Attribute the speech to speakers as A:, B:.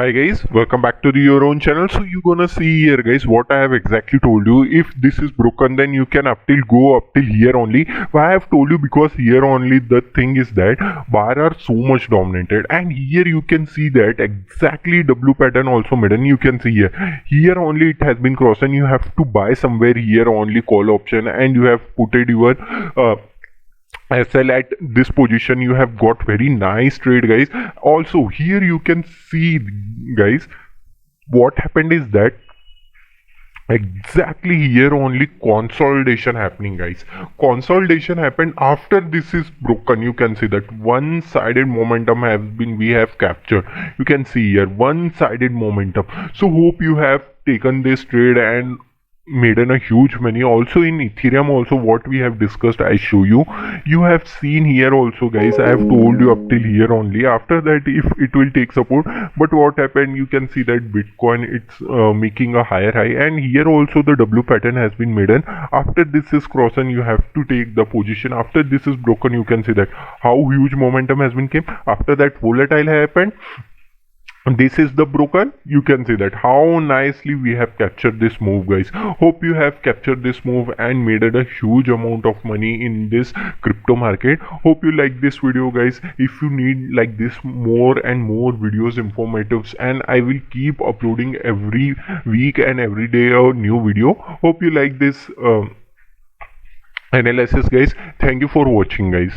A: Hi guys, welcome back to your own channel. So you're gonna see here guys what I have exactly told you. If this is broken, then you can go up till here only. Why I have told you, because here only the thing is that bar are so much dominated, and here you can see that exactly W pattern also made, and you can see here only it has been crossed, and you have to buy somewhere here only call option, and you have put it your SL at this position. You have got very nice trade guys. Also here you can see guys what happened is that exactly here only consolidation happening guys. Consolidation happened after this is broken. You can see that one-sided momentum has been we have captured. You can see here one-sided momentum. So hope you have taken this trade and made in a huge money. Also in Ethereum also what we have discussed, I show you. You have seen here also guys, I have told you up till here only. After that if it will take support, but what happened, you can see that Bitcoin it's making a higher high, and here also the W pattern has been made, and after this is crossed and you have to take the position. After this is broken, you can see that how huge momentum has been came. After that volatile happened, this is the broken. You can see that how nicely we have captured this move guys. Hope you have captured this move and made it a huge amount of money in this crypto market. Hope you like this video guys. If you need like this more and more videos, informatives, and I will keep uploading every week and every day a new video. Hope you like this analysis guys. Thank you for watching guys.